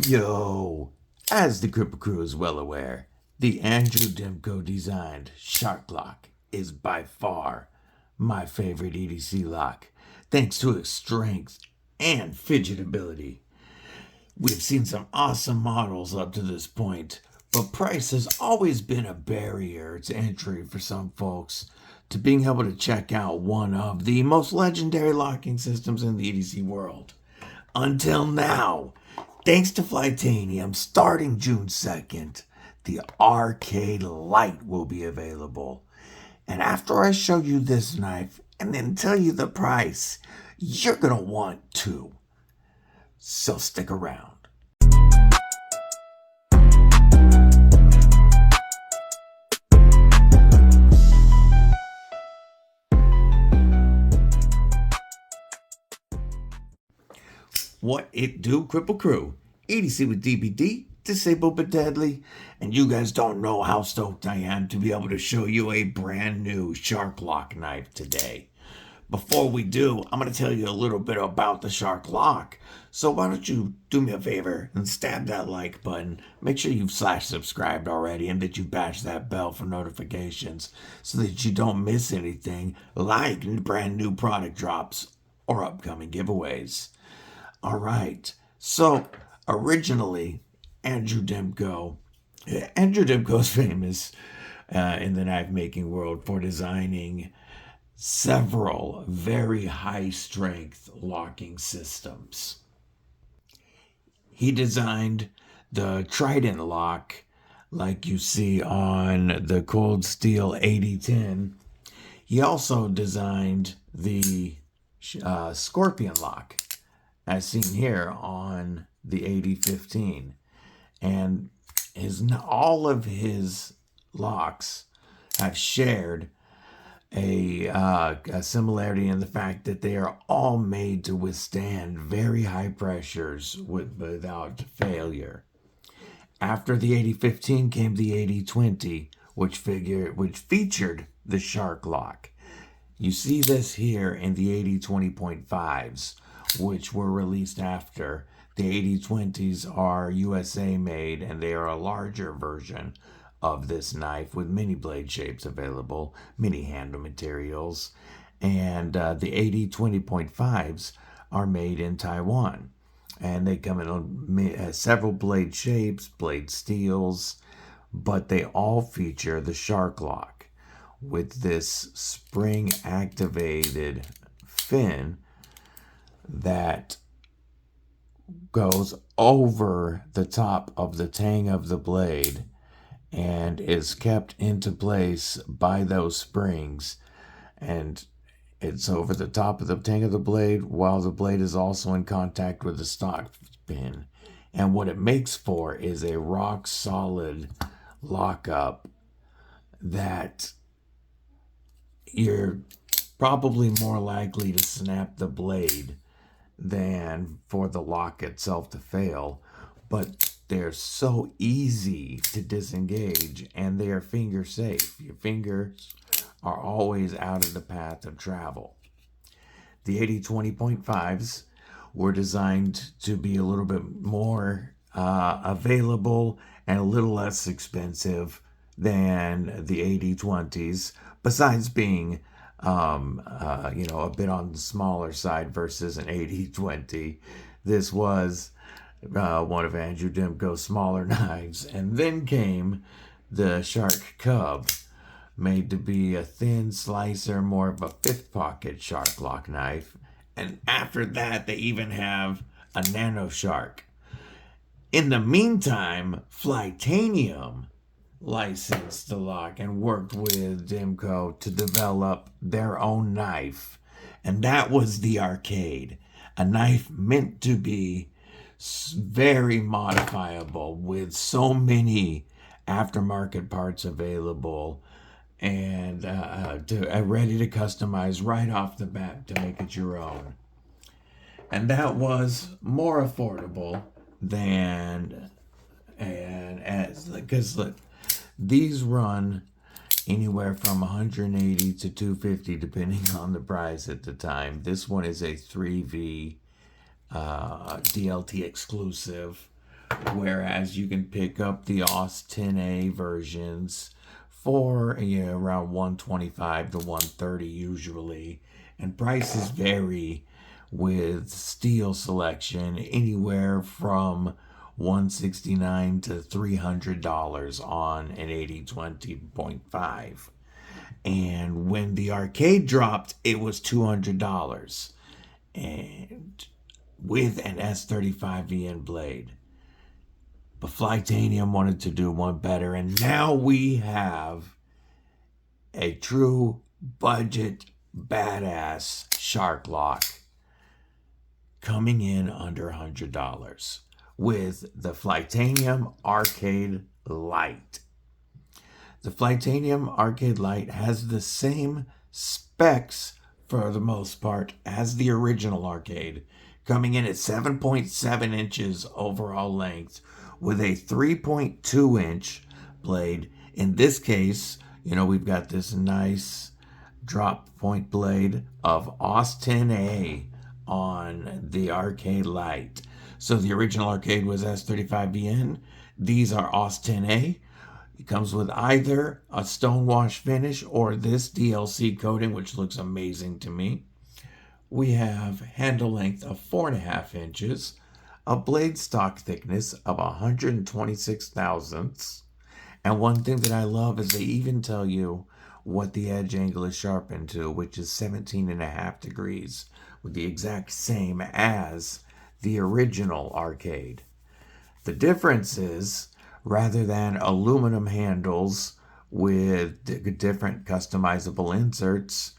Yo, as the Kripple Krew is well aware, the Andrew Demko designed shark lock is by far my favorite EDC lock, thanks to its strength and fidgetability. We've seen some awesome models up to this point, but price has always been a barrier to entry for some folks to being able to check out one of the most legendary locking systems in the EDC world. Until now, thanks to Flytanium, starting June 2nd, the Arcade Lite will be available. And after I show you this knife and then tell you the price, you're going to want to. So stick around. What it do, Kripple Krew? EDC with DBD, disabled but deadly. And you guys don't know how stoked I am to be able to show you a brand new shark lock knife today. Before we do, I'm going to tell you a little bit about the shark lock. So why don't you do me a favor and stab that like button. Make sure you've /subscribed already and that you bash that bell for notifications so that you don't miss anything like brand new product drops or upcoming giveaways. All right. So originally, Andrew Demko is famous in the knife making world for designing several very high strength locking systems. He designed the Trident lock, like you see on the Cold Steel 8010. He also designed the Scorpion lock, as seen here on the 8015. And all of his locks have shared a similarity in the fact that they are all made to withstand very high pressures without failure. After the 8015 came the 8020, which featured the shark lock. You see this here in the 8020.5s, which were released after. The 8020s are USA made, and they are a larger version of this knife with many blade shapes available, many handle materials, and the 8020.5s are made in Taiwan, and they come in several blade shapes, blade steels, but they all feature the shark lock with this spring activated fin that goes over the top of the tang of the blade and is kept into place by those springs, and it's over the top of the tang of the blade while the blade is also in contact with the stock pin. And what it makes for is a rock solid lockup that you're probably more likely to snap the blade than for the lock itself to fail, but they're so easy to disengage and they are finger safe. Your fingers are always out of the path of travel. The 8020.5s were designed to be a little bit more available and a little less expensive than the 8020s, besides being a bit on the smaller side versus an 8020. This was one of Andrew Demko's smaller knives. And then came the Shark Cub, made to be a thin slicer, more of a fifth pocket shark lock knife. And after that, they even have a Nano Shark. In the meantime, Flytanium licensed the lock and worked with Demko to develop their own knife. And that was the Arcade, a knife meant to be very modifiable with so many aftermarket parts available and ready to customize right off the bat to make it your own. And that was more affordable than, because look, these run anywhere from 180 to 250 depending on the price at the time. This one is a 3V DLT exclusive whereas you can pick up the AUS10A versions for around $125 to $130 usually, and prices vary with steel selection anywhere from $169 to $300 on an 80/20.5. And when the arcade dropped, it was $200, and with an S35VN blade. But Flytanium wanted to do one better, and now we have a true budget badass shark lock coming in under $100 with the Flytanium Arcade Lite. The Flytanium Arcade Lite has the same specs for the most part as the original arcade, coming in at 7.7 inches overall length with a 3.2 inch blade. In this case, we've got this nice drop point blade of AUS10A on the Arcade Lite. So the original arcade was S35VN. These are AUS10A. It comes with either a stonewash finish or this DLC coating, which looks amazing to me. We have handle length of 4.5 inches, a blade stock thickness of 126 thousandths, and one thing that I love is they even tell you what the edge angle is sharpened to, which is 17.5 degrees, with the exact same as the original arcade. The difference is, rather than aluminum handles with different customizable inserts,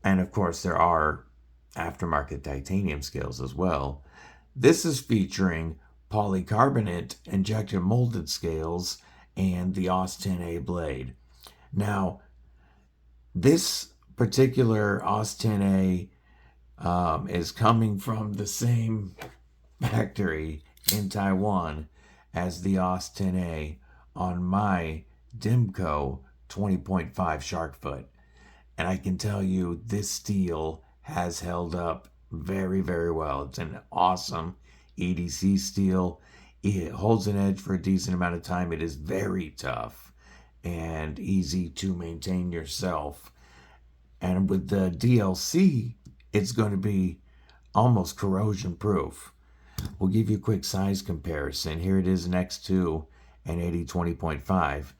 and of course there are aftermarket titanium scales as well, this is featuring polycarbonate injected molded scales and the AUS10A blade. Now, this particular AUS10A is coming from the same factory in Taiwan as the AUS10A on my Dimco 20.5 shark foot. And I can tell you this steel has held up very, very well. It's an awesome EDC steel. It holds an edge for a decent amount of time. It is very tough and easy to maintain yourself. And with the DLC, it's going to be almost corrosion proof. We'll give you a quick size comparison. Here it is next to an 80/20.5.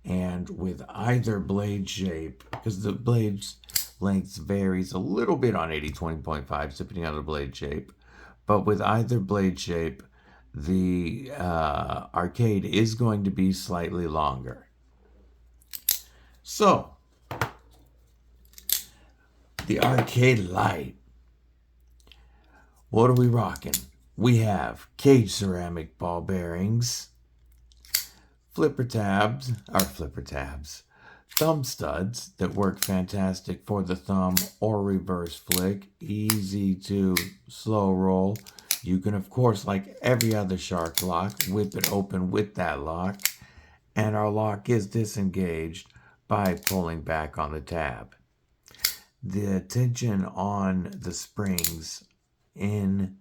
And with either blade shape, because the blade's length varies a little bit on 80/20.5 depending on the blade shape, but with either blade shape, the arcade is going to be slightly longer. So, the Arcade Lite. What are we rocking? We have cage ceramic ball bearings, flipper tabs, thumb studs that work fantastic for the thumb or reverse flick, easy to slow roll. You can, of course, like every other shark lock, whip it open with that lock, and our lock is disengaged by pulling back on the tab. The tension on the springs in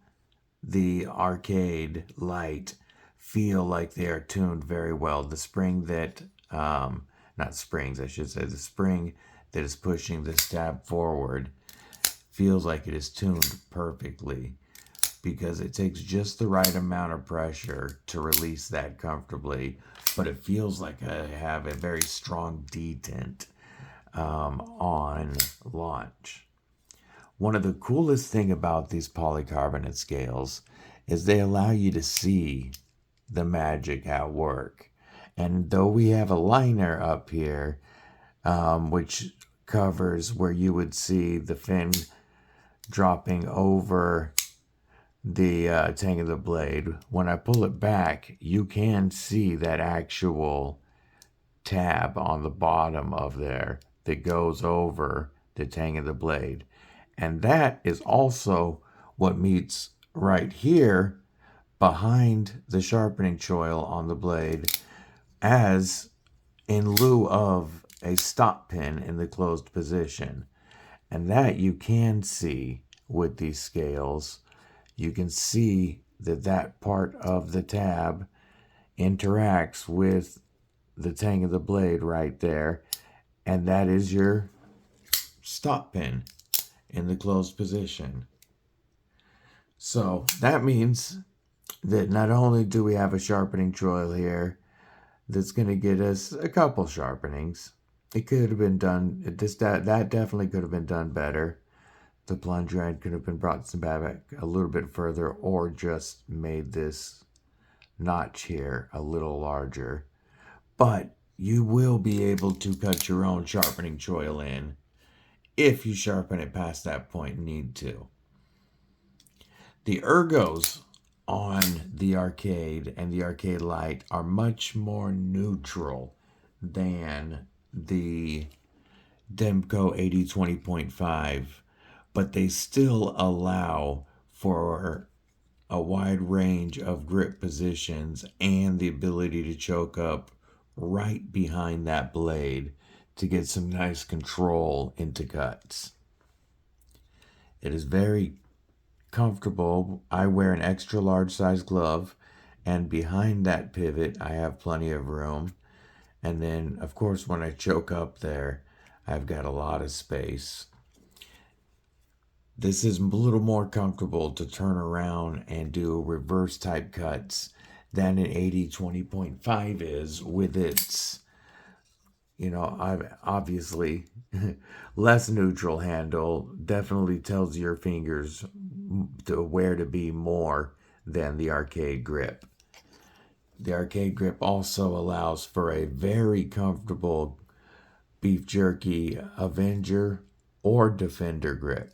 the Arcade Lite feel like they are tuned very well. The spring that, the spring that is pushing this tab forward feels like it is tuned perfectly because it takes just the right amount of pressure to release that comfortably, but it feels like I have a very strong detent on launch. One of the coolest thing about these polycarbonate scales is they allow you to see the magic at work. And though we have a liner up here, which covers where you would see the fin dropping over the tang of the blade, when I pull it back, you can see that actual tab on the bottom of there that goes over the tang of the blade. And that is also what meets right here behind the sharpening choil on the blade as in lieu of a stop pin in the closed position. And that you can see with these scales. You can see that part of the tab interacts with the tang of the blade right there, and that is your stop pin in the closed position. So that means that not only do we have a sharpening choil here that's going to get us a couple sharpenings, it could have been done, that definitely could have been done better. The plunger end could have been brought back a little bit further, or just made this notch here a little larger. But you will be able to cut your own sharpening choil in if you sharpen it past that point and need to. The ergos on the Arcade and the Arcade Lite are much more neutral than the Demco 8020.5, but they still allow for a wide range of grip positions and the ability to choke up right behind that blade to get some nice control into cuts. It is very comfortable. I wear an extra large size glove, and behind that pivot I have plenty of room. And then of course when I choke up there, I've got a lot of space. This is a little more comfortable to turn around and do reverse type cuts than an 8020.5 is, with its, I've obviously less neutral handle. Definitely tells your fingers where to be more than the Arcade grip. The Arcade grip also allows for a very comfortable beef jerky Avenger or Defender grip.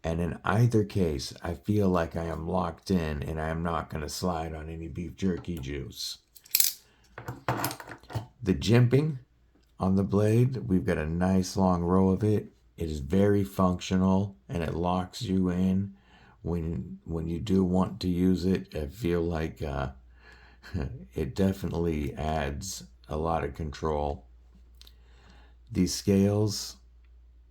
And in either case, I feel like I am locked in and I am not going to slide on any beef jerky juice. The jimping on the blade, we've got a nice long row of it. It is very functional and it locks you in when you do want to use it. I feel like it definitely adds a lot of control. These scales,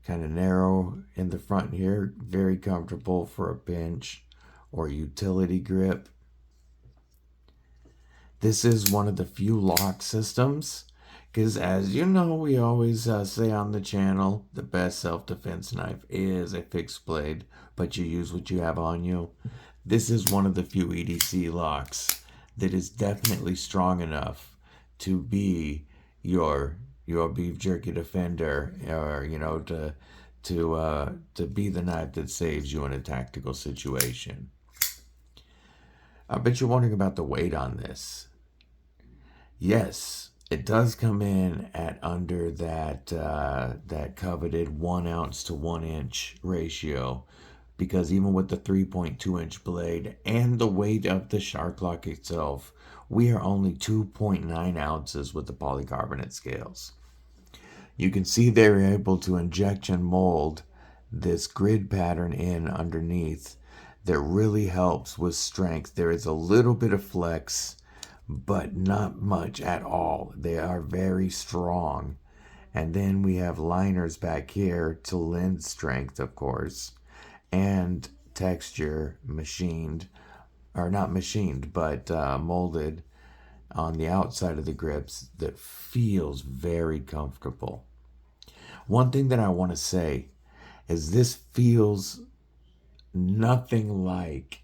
kind of narrow in the front here, very comfortable for a pinch or utility grip. This is one of the few lock systems, because as you know, we always say on the channel, the best self-defense knife is a fixed blade, but you use what you have on you. This is one of the few EDC locks that is definitely strong enough to be your beef jerky Defender, or to be the knife that saves you in a tactical situation. I bet you're wondering about the weight on this. Yes, it does come in at under that coveted 1 ounce to 1 inch ratio, because even with the 3.2 inch blade and the weight of the shark lock itself, we are only 2.9 ounces with the polycarbonate scales. You can see they're able to injection mold this grid pattern in underneath that really helps with strength. There is a little bit of flex, but not much at all. They are very strong. And then we have liners back here to lend strength, of course, and texture machined, or not machined, but molded on the outside of the grips that feels very comfortable. One thing that I want to say is this feels nothing like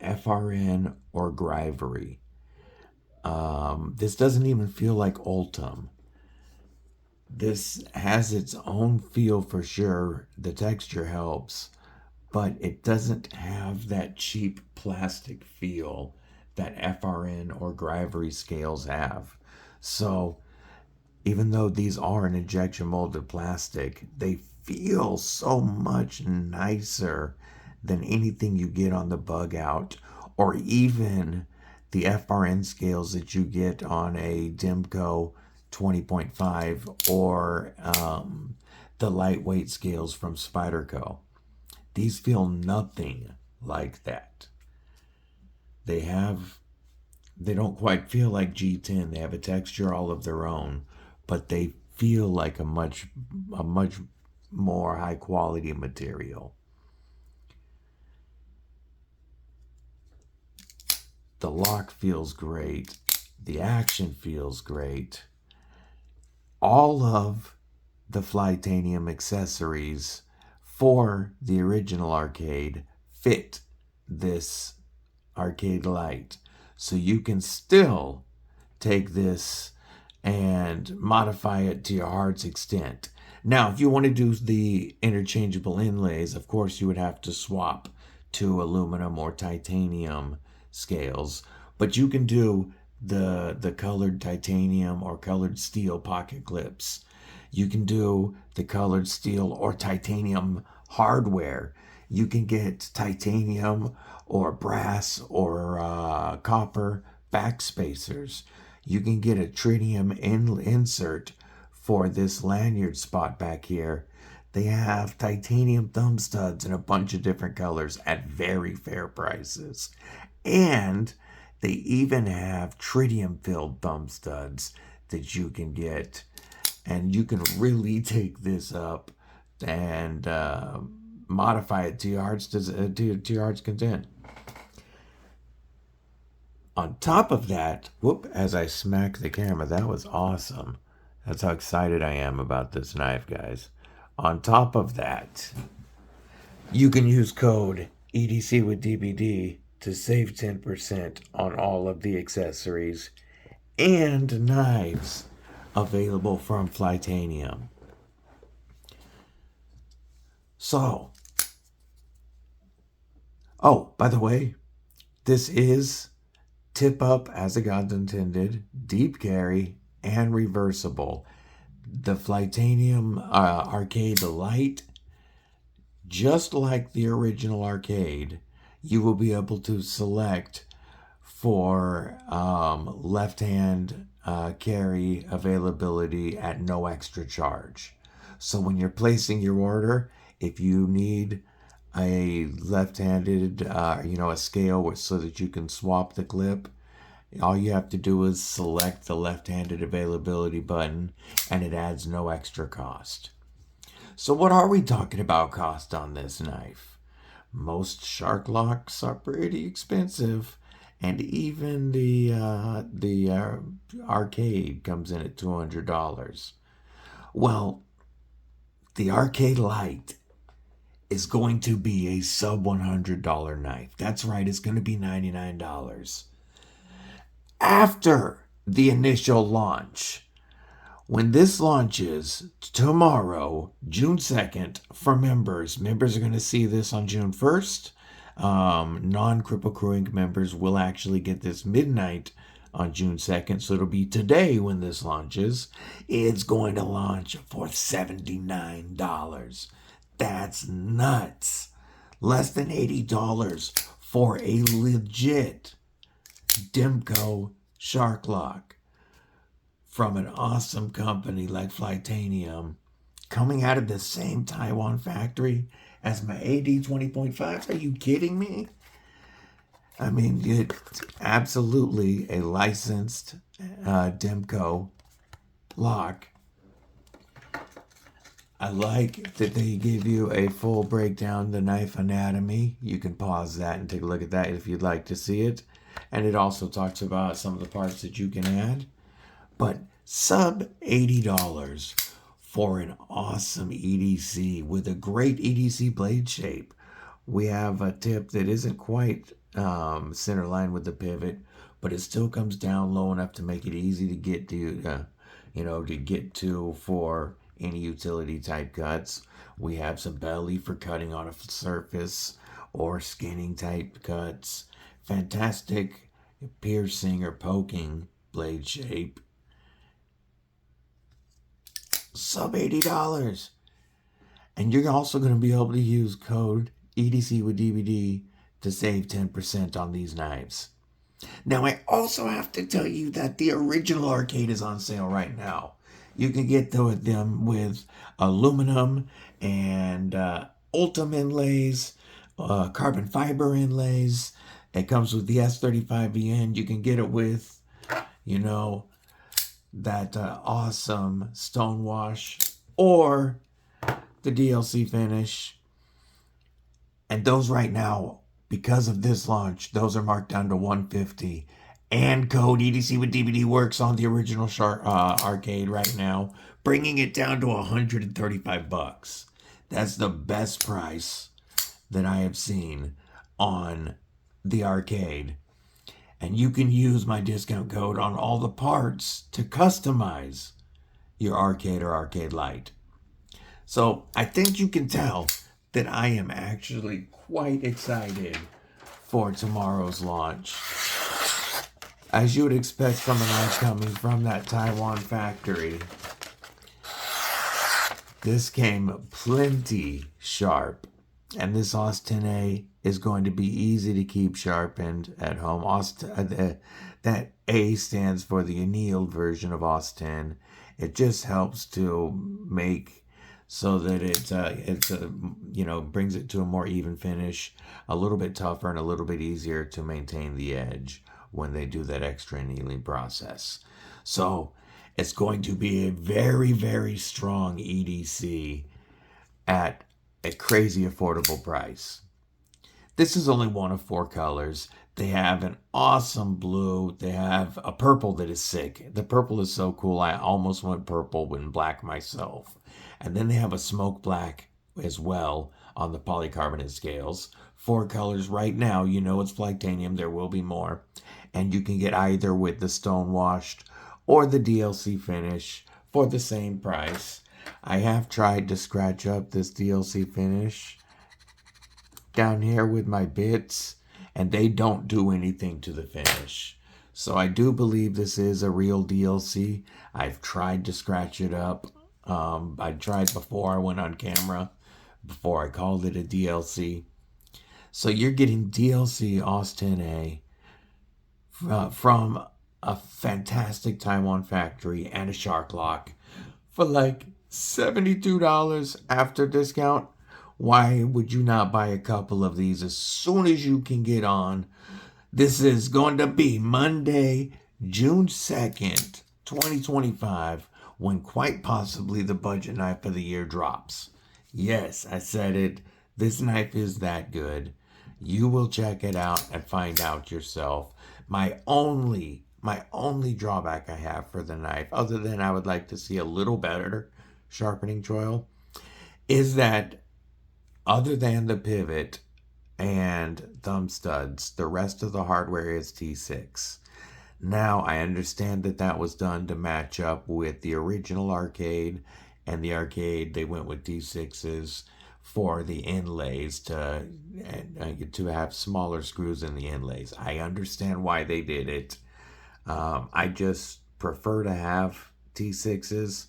FRN or Grivery. This doesn't even feel like Ultim. This has its own feel for sure. The texture helps, but it doesn't have that cheap plastic feel that FRN or Grivery scales have. So even though these are an injection molded plastic, they feel so much nicer than anything you get on the Bug Out, or even the FRN scales that you get on a Demco 20.5, or the lightweight scales from Spyderco. These feel nothing like that. They don't quite feel like G10. They have a texture all of their own, but they feel like a much more high quality material. The lock feels great. The action feels great. All of the Flytanium accessories for the original arcade fit this Arcade Lite. So you can still take this and modify it to your heart's extent. Now, if you want to do the interchangeable inlays, of course, you would have to swap to aluminum or titanium scales. But you can do the colored titanium or colored steel pocket clips. You can do the colored steel or titanium hardware. You can get titanium or brass or copper back spacers. You can get a tritium insert for this lanyard spot back here. They have titanium thumb studs in a bunch of different colors at very fair prices. And they even have tritium filled thumb studs that you can get. And you can really take this up and modify it to your heart's content. On top of that, whoop, as I smack the camera, that was awesome. That's how excited I am about this knife, guys. On top of that, you can use code EDC with DBD to save 10% on all of the accessories and knives available from Flytanium. So, oh, by the way, this is tip up as the gods intended, deep carry, and reversible. The Flytanium Arcade Lite, just like the original arcade, you will be able to select for left hand carry availability at no extra charge. So when you're placing your order, if you need a left-handed, a scale so that you can swap the clip, all you have to do is select the left-handed availability button and it adds no extra cost. So what are we talking about cost on this knife? Most shark locks are pretty expensive, and even the arcade comes in at $200. Well, the Arcade Lite is going to be a sub $100 knife. That's right, it's going to be $99. After the initial launch, when this launches tomorrow, June 2nd, for members are going to see this on June 1st. Non-Kripple Krew Inc. members will actually get this midnight on June 2nd, so it'll be today when this launches. It's going to launch for $79. That's nuts. Less than $80 for a legit Demco shark lock from an awesome company like Flytanium, coming out of the same Taiwan factory as my AD 20.5. Are you kidding me? I mean, it's absolutely a licensed Demco lock. I like that they give you a full breakdown, the knife anatomy. You can pause that and take a look at that if you'd like to see it. And it also talks about some of the parts that you can add. But sub $80 for an awesome EDC with a great EDC blade shape. We have a tip that isn't quite center line with the pivot, but it still comes down low enough to make it easy to get to, for any utility type cuts. We have some belly for cutting on a surface or skinning type cuts. Fantastic piercing or poking blade shape. Sub $80. And you're also going to be able to use code EDC with DVD to save 10% on these knives. Now, I also have to tell you that the original arcade is on sale right now. You can get them with aluminum and Ultim inlays, carbon fiber inlays. It comes with the S35VN. You can get it with, that awesome stonewash or the DLC finish. And those right now Because of this launch, those are marked down to $150. And code EDC with DVD works on the original arcade right now, bringing it down to $135. That's the best price that I have seen on the arcade. And you can use my discount code on all the parts to customize your arcade or arcade Lite. So I think you can tell that I am actually quite excited for tomorrow's launch. As you would expect from a knife coming from that Taiwan factory, this came plenty sharp. And this AUS10A is going to be easy to keep sharpened at home. That A stands for the annealed version of AUS10. It just helps to make so that it brings it to a more even finish, a little bit tougher and a little bit easier to maintain the edge when they do that extra annealing process. So it's going to be a very, very strong EDC at a crazy affordable price. This is only one of 4 colors. They have an awesome blue. They have a purple that is sick. The purple is so cool. I almost went purple and black myself. And then they have a smoke black as well on the polycarbonate scales. 4 colors right now. You know it's Flytanium. There will be more. And you can get either with the stone washed or the DLC finish for the same price. I have tried to scratch up this DLC finish down here with my bits, and they don't do anything to the finish. So I do believe this is a real DLC. I've tried to scratch it up. I tried before I went on camera, before I called it a DLC. So you're getting DLC AUS10A from a fantastic Taiwan factory and a shark lock for like $72 after discount. Why would you not buy a couple of these as soon as you can get on? This is going to be Monday, June 2nd, 2025, when quite possibly the budget knife of the year drops. Yes, I said it. This knife is that good. You will check it out and find out yourself. My only drawback I have for the knife, other than I would like to see a little better sharpening choil, is that other than the pivot and thumb studs, the rest of the hardware is T6. Now, I understand that that was done to match up with the original arcade, and the arcade, they went with T6s for the inlays to have smaller screws in the inlays. I understand why they did it. I just prefer to have T6s,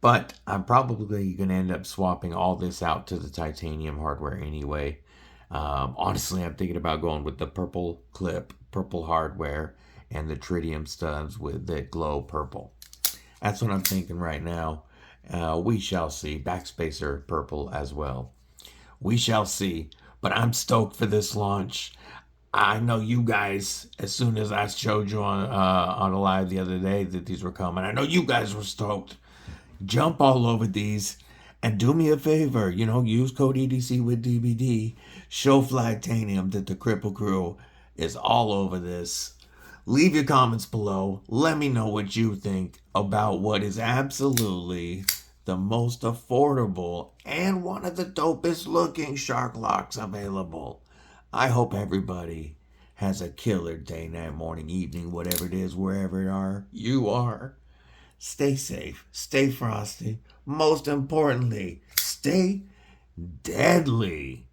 but I'm probably going to end up swapping all this out to the titanium hardware anyway. Honestly, I'm thinking about going with the purple clip, purple hardware, and the tritium studs with the glow purple. That's what I'm thinking right now. We shall see. Backspacer purple as well. We shall see. But I'm stoked for this launch. I know you guys, as soon as I showed you on a live the other day that these were coming, I know you guys were stoked. Jump all over these and do me a favor, use code EDC with DVD. Show Flytanium that the Kripple Krew is all over this. Leave your comments below. Let me know what you think about what is absolutely the most affordable and one of the dopest looking shark locks available. I hope everybody has a killer day, night, morning, evening, whatever it is, wherever you are. Stay safe, stay frosty. Most importantly, stay deadly.